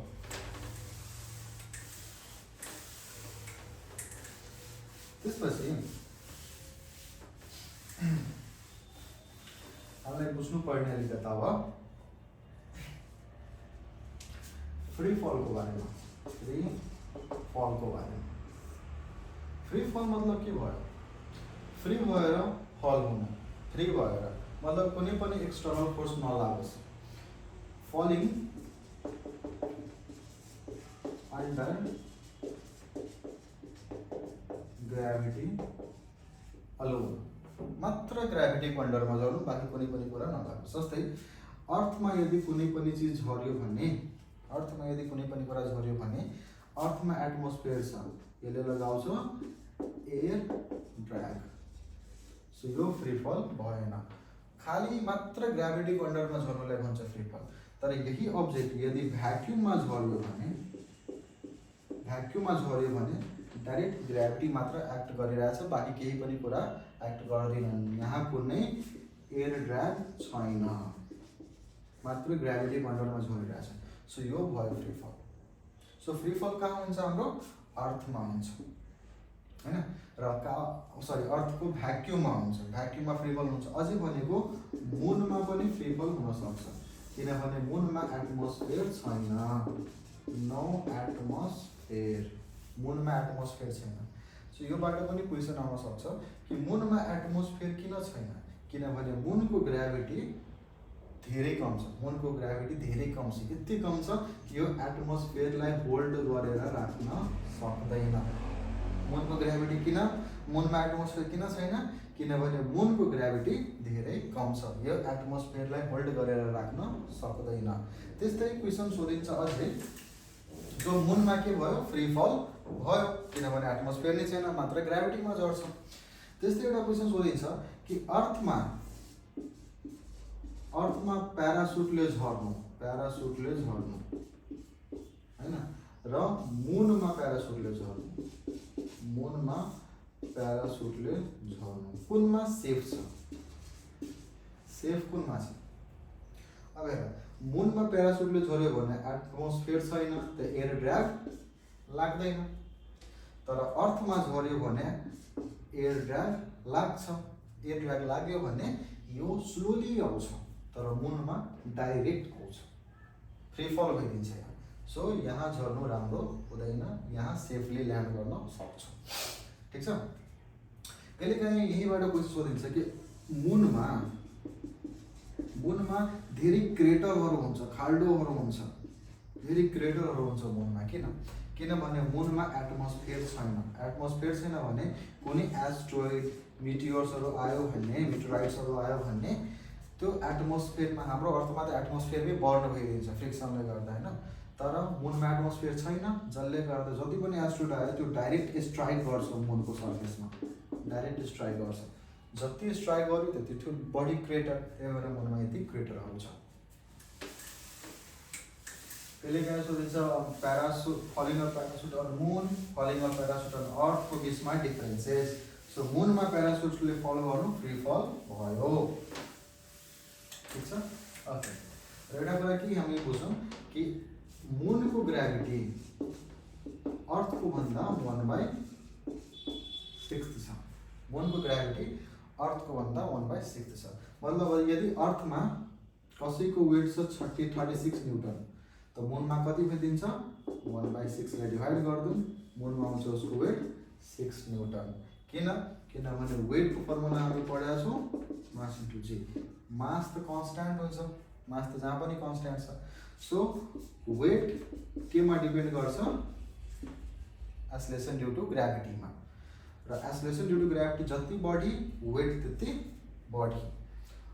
त्यसपछि हामीलाई बुझ्नुपर्ने अलिकता अब फ्री फलको बारेमा। फ्री फलको बारेमा, फ्री फल मतलब के भयो? फ्री भएर फल हुनु, फ्री भएर मतलब कुनै पनि एक्सटर्नल फोर्स नलागोस्। फलिङ अन्डर ग्राभिटी अलोन, मात्र ग्राभिटीको अन्डरमा झर्नु, बाँकी कुनै पनि कुरा नलागोस्। जस्तै अर्थमा यदि कुनै पनि चिज झर्यो भने, अर्थमा यदि कुनै पनि कुरा झर्यो भने अर्थमा एटमोस्फियर छ, यसले लगाउँछ एयर ड्र्याग। सो यो फ्री फल भएन, खाली मात्र ग्राभिटीको अन्डरमा झर्नुलाई भन्छ फ्री फल। तर यही अब्जेक्ट यदि भ्याक्युममा झर्यो भने, भ्याक्युममा झर्यो भने डाइरेक्ट ग्राभिटी मात्र एक्ट गरिरहेछ, बाँकी केही पनि कुरा एक्ट गर्दैन। यहाँ कुनै एयर ड्र्याग छैन, मात्र ग्राभिटीको अन्डरमा झरिरहेछ। सो यो भयो फ्री फल। सो फ्री फल कहाँ हुन्छ? हाम्रो अर्थमा हुन्छ, हैन? र अर्थको भ्याक्युममा हुन्छ, भ्याक्युममा फ्री फल हुन्छ। अझै भनेको मुनमा पनि फ्री फल हुन सक्छ, किनभने मुनमा एटमोस्फियर छैन, नो एटमोस्फियर, मुनमा एटमोस्फियर छैन। सो योबाट पनि क्वेसन आउन सक्छ कि मुनमा एटमोस्फियर किन छैन? किनभने मुनको ग्राभिटी धेरै कम छ, मुनको ग्राभिटी धेरै कम छ, यति कम छ कि यो एटमोस्फियरलाई होल्ड गरेर राख्न सक्दैन। मुनको ग्राभिटी किन, मुनमा एटमोस्फियर किन छैन? किनभने मुनको ग्राभिटी धेरै कम छ, यो एटमोस्फियरलाई होल्ड गरेर राख्न सक्दैन। त्यस्तै क्वेसन सोधिन्छ अझै, जो मुनमा के भयो? फ्री फल भयो, किनभने एटमोस्फियर नै छैन, मात्र ग्राभिटीमा झर्छ। त्यस्तै एउटा क्वेसन सोधिन्छ कि अर्थमा प्यारासुटले झर्नु, प्यारासुटले झर्नु, हैन? र मुनमा प्यारासुटले झर्नु, मुनमा प्यारासुटले झर्नु, कुनमा सेफ छ? सेफ कुनमा छ? अब हेर, मुनमा प्यारासुटले झर्यो भने एटमोस्फियर छैन, त एयर ड्र्याग लाग्दैन। तर अर्थमा झर्यो भने एयर ड्र्याग लाग्छ। एयर ड्र्याग लाग्यो भने यो स्लोली आउँछ, तर मुनमा डाइरेक्ट आउँछ, फ्री फल भइदिन्छ यहाँ। सो यहाँ झर्नु राम्रो हुँदैन, यहाँ सेफली ल्यान्ड गर्न सक्छ। ठिक छ? कहिलेकाहीँ यहीबाट क्वेसन सोधिन्छ कि मुनमा धेरै क्रेटरहरू हुन्छ, खाल्डोहरू हुन्छ, धेरै क्रेटरहरू हुन्छ मुनमा। किनभने मुनमा एटमोस्फियर छैन। एटमोस्फियर छैन भने कुनै एस्ट्रोइड, मिटियोर्सहरू आयो भने, मिटोराइट्सहरू आयो भने त्यो एटमोस्फियरमा, हाम्रो अर्थमा त एटमोस्फियरमै बर्न भइदिन्छ फ्रिक्सनले गर्दा, हैन? तर मुनमा एटमोस्फियर छैन, जसले गर्दा जति पनि एस्ट्रोइड आयो त्यो डाइरेक्ट स्ट्राइक गर्छ मुनको सर्फेसमा, डाइरेक्ट स्ट्राइक गर्छ। जति स्ट्राइक गर्यो त्यति ठुलो बढी क्रेटर, त्यही भएर मुनमा यति क्रेटरहरू छ। कहिलेकाहीँ सोधिन्छ parachute, falling of parachute on moon, falling of parachute on अर्थको बिचमा डिफरेन्सेस। सो मुनमा प्यारासुटले फल गर्नु फ्री फल भयो। ठिक छ? ओके। र एउटा कुरा के हामी बुझौँ कि मुनको ग्राभिटी अर्थको भन्दा 1/6 छ। मुनको ग्राभिटी अर्थको भन्दा 1/6 छ। मतलब यदि अर्थमा कसैको वेट छ 36 न्युटन, त मुनमा कति भइदिन्छ? 1/6 लाई डिभाइड गरिदिउँ, मुनमा आउँछ उसको वेट 6 न्युटन। किनभने वेटको फर्मुला हामी पढेका छौँ, मास इन्टु जी। मास त कन्स्ट्यान्ट हुन्छ, मास त जहाँ पनि कन्स्ट्यान्ट छ। सो वेट केमा डिपेन्ड गर्छ? एक्सेलरेसन ड्यू टु ग्राभिटीमा। र एक्सेलरेसन ड्यू टु ग्राभिटी जति बढी वेट त्यति बढी।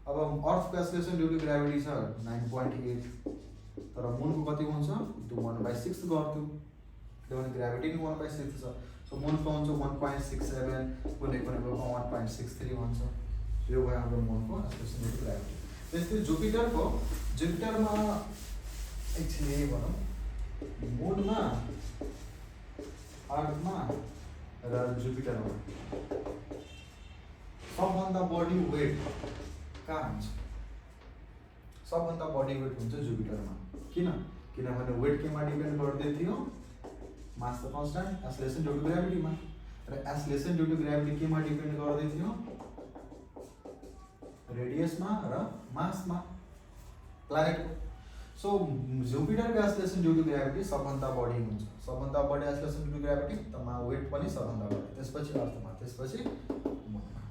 अब अर्थको एक्सेलरेसन ड्यू टु ग्राभिटी छ 9.8 तर मुनको कति हुन्छ त्यो 1/6 गर्थ्यो किनभने ग्राभिटी नि 1/6 छ। सो मुनको हुन्छ 1.67 कुनै कुनैको 1.63 भन्छ। यो भयो हाम्रो मुनको एक्सेलरेसन ड्यू टु ग्राभिटी। त्यस्तै जुपिटरमा एकछिन यही भनौँ मुनमा अर्थमा र जुपिटरमा सबभन्दा बढी वेट कहाँ हुन्छ? सबभन्दा बढी वेट हुन्छ जुपिटरमा। किनभने वेट केमा डिपेन्ड गर्दै थियो? Mass the constant acceleration due to ग्राभिटीमा र एक्सेलरेसन ड्यू टु ग्राभिटी केमा डिपेन्ड गर्दै थियो? रेडियसमा र मासमा प्लानेटको। सो जुपिटरको एक्सेलरेसन ड्यू टु ग्राभिटी सबभन्दा बढी हुन्छ। सबभन्दा बढी एक्सेलरेसन ड्यू टु ग्राभिटी तमा वेट पनि सबभन्दा बढी, त्यसपछि अर्थमा, त्यसपछि मुनमा।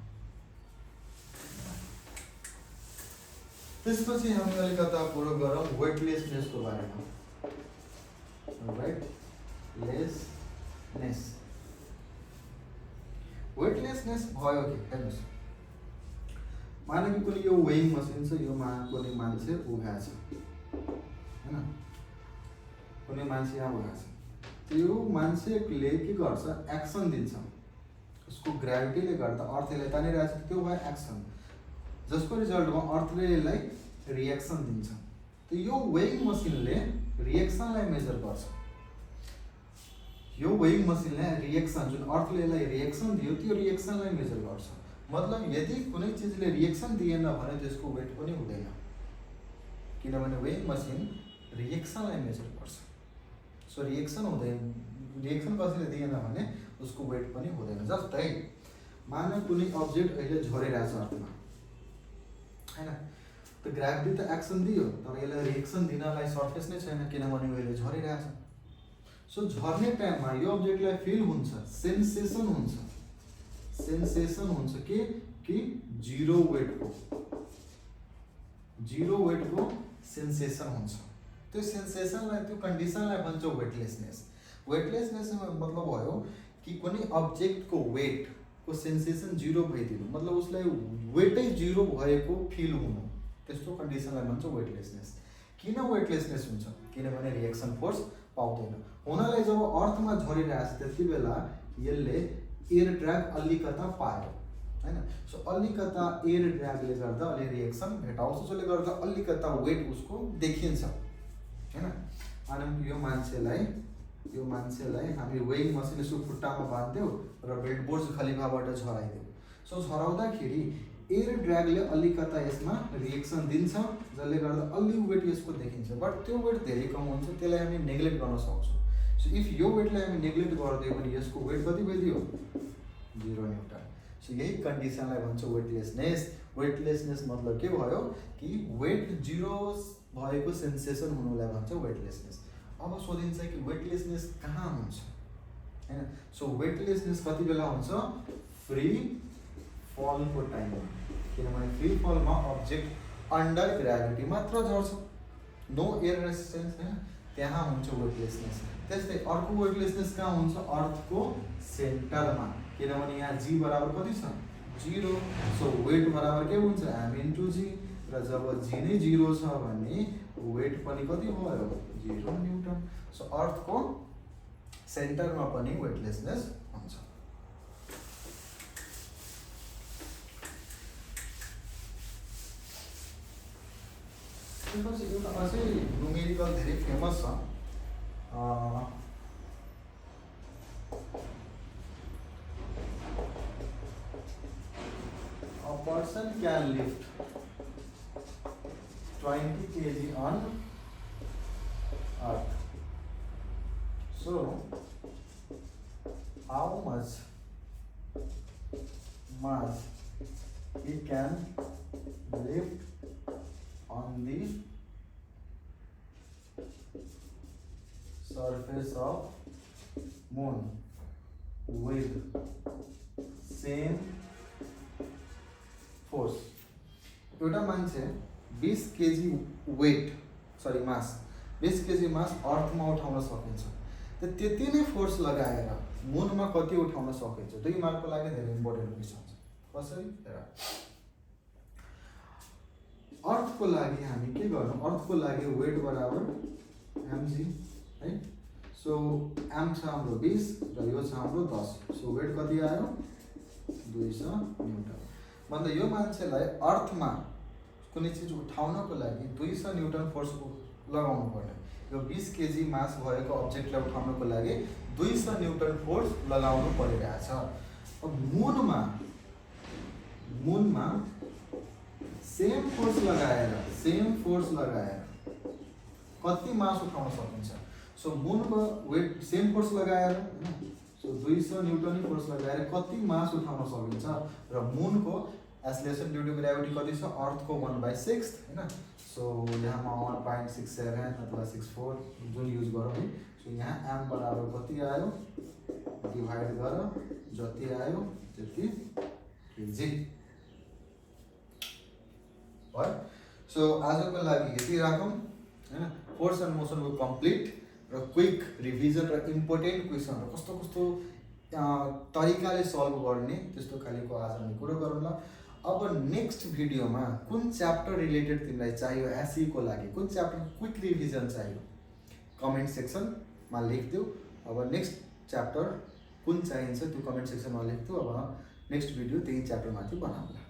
त्यसपछि हामी अलिकता कुरो गरौँ वेटलेसनेसको बारेमा। वेटलेसनेस भयो कि हेर्नुहोस्, मानव कि कुनै यो वेइङ मसिन छ, यो कुनै मान्छे उभा छ हैन, कुनै मान्छे यहाँ उभा छ, त्यो मान्छेले के गर्छ? एक्सन दिन्छ। उसको ग्राभिटीले गर्दा अर्थले तानिरहेको छ, त्यो भयो एक्सन, जसको रिजल्टमा अर्थले यसलाई रिएक्सन दिन्छ। त यो वेइङ मसिनले रिएक्सनलाई मेजर गर्छ। यो वेइङ मसिनले रिएक्सन जुन अर्थले यसलाई रिएक्सन दियो त्यो रिएक्सनलाई मेजर गर्छ। मतलब यदि कुनै चिजले रिएक्सन दिएन भने त्यसको वेट पनि हुँदैन, किनभने वेइङ मसिन रिएक्सनलाई मेजर गर्छ। सो रिएक्सन हुँदैन, रिएक्सन कसैले दिएन भने उसको वेट पनि हुँदैन। जस्तै मानव कुनै अब्जेक्ट अहिले झरिरहेछ अर्थमा हैन, त ग्राभिटी त एक्सन दियो तर यसलाई रिएक्सन दिनलाई सर्फेस नै छैन किनभने अहिले झरिरहेछ। सो झर्ने टाइममा यो अब्जेक्टलाई फिल हुन्छ, सेन्सेसन हुन्छ। सेन्सेसन हुन्छ कि जिरो वेटको सेन्सेसन हुन्छ। त्यो सेन्सेसनलाई, त्यो कन्डिसनलाई भन्छ वेटलेसनेस। वेटलेसनेस मतलब भयो कि कुनै अब्जेक्टको वेटको सेन्सेसन जिरो भइदिनु, मतलब उसलाई वेटै जिरो भएको फिल हुनु, त्यस्तो कन्डिसनलाई भन्छ वेटलेसनेस। किन वेटलेसनेस हुन्छ? किनभने रिएक्सन फोर्स पाउँदैन। हुनाले जब अर्थमा झरिरहेछ त्यति बेला यसले एयर ड्र्याग अलिकता पायो हैन। सो अलिकता एयर ड्र्यागले गर्दा अलि रिएक्सन भेटाउँछ, जसले गर्दा अलिकता वेट उसको देखिन्छ हैन। अनि यो मान्छेलाई हामी वेइङ मसिन यसको खुट्टामा बाँध्दियो र बेल्ट बुर्ज खलिफाबाट झराइदियो। सो झराउँदाखेरि एयर ड्र्यागले अलिकता यसमा रिएक्सन दिन्छ, जसले गर्दा अलि वेट यसको देखिन्छ। बट त्यो वेट धेरै कम हुन्छ, त्यसलाई हामी नेग्लेक्ट गर्न सक्छौँ। सो इफ यो वेटलाई हामी नेग्लेक्ट गरिदियो भने यसको वेट कति भइदियो? 0 न्युटन। सो यही कन्डिसनलाई भन्छ वेटलेसनेस। वेटलेसनेस मतलब के भयो कि वेट जिरो भएको सेन्सेसन हुनुलाई भन्छ वेटलेसनेस। अब सोधिन्छ कि वेटलेसनेस कहाँ हुन्छ हैन। सो वेटलेसनेस कति बेला हुन्छ? फ्री फलको टाइममा, किनभने फ्री फलमा अब्जेक्ट अन्डर ग्राभिटी मात्र झर्छ, नो एयर रेसिस्टेन्स हैन, त्यहाँ हुन्छ वेटलेसनेस। त्यस्तै अर्को वेटलेसनेस कहाँ हुन्छ? अर्थको सेन्टरमा, किनभने यहाँ जी बराबर कति छ? 0। सो वेट बराबर के हुन्छ? m इन्टु जी, र जब जी नै 0 छ भने वेट पनि कति भयो? 0 न्युटन। सो अर्थको सेन्टरमा पनि वेटलेसनेस हुन्छ। त्यसपछि एउटा अझै न्युमेरिकल धेरै फेमस छ, a person can lift 20 kg on earth. So how much mass he can lift on the surface of moon with same force? एउटा मान्छे 20 केजी वेट मास 20 केजी मास अर्थमा उठाउन सकिन्छ। त्यति नै फोर्स लगाएर मुनमा कति उठाउन सकिन्छ 2 मार्कको लागि धेरै इम्पोर्टेन्ट क्वेसन छ। कसरी हेर, अर्थको लागि हामी के गर्नु, अर्थको लागि वेट बराबर mg है। सो m छ हाम्रो 20 र यो छ हाम्रो 10, सो वेट कति आयो 200 न्युटन। भन्दा यो मान्छेलाई अर्थमा कुनै चिज उठाउनको लागि 200 न्युटन फोर्स लगाउनु पर्ने, यो 20 केजी मास भएको अब्जेक्टलाई उठाउनको लागि 200 न्युटन फोर्स लगाउनु परिरहेछ। अब मुनमा सेम फोर्स लगाएर कति मास उठाउन सकिन्छ। सो मुनको वेट सेम फोर्स लगाएर हैन, सो 200 न्युटन फोर्स लगाएर कति मास उठाउन सकिन्छ र मुनको एक्सेलरेसन ड्यू टु ग्रेभिटी कति छ, अर्थको 1/6 हैन। सो यहाँ म 1.67 अथवा 64 जुन युज गरौँ है। सो यहाँ m बराबर कति आयो, डिभाइड गर जति आयो त्यति केजी भयो। सो आजको लागि यति राखौँ हैन। फोर्स एन्ड मोसनको कम्प्लिट र क्विक रिभिजन र इम्पोर्टेन्ट क्वेसनहरु कस्तो कस्तो तरिकाले सल्भ गर्ने त्यस्तो खालीको आज हामी कुरो गरौँ ल। अब नेक्स्ट भिडियोमा कुन च्याप्टर रिलेटेड तिमीलाई चाहियो, एसई को लागि कुन च्याप्टर क्विक रिभिजन चाहियो कमेन्ट सेक्सनमा लेखिदेऊ। अब नेक्स्ट च्याप्टर कुन चाहिन्छ त्यो कमेन्ट सेक्सनमा लेखिदेऊ। अब नेक्स्ट भिडियो त्यही च्याप्टर माथि बनाउँला।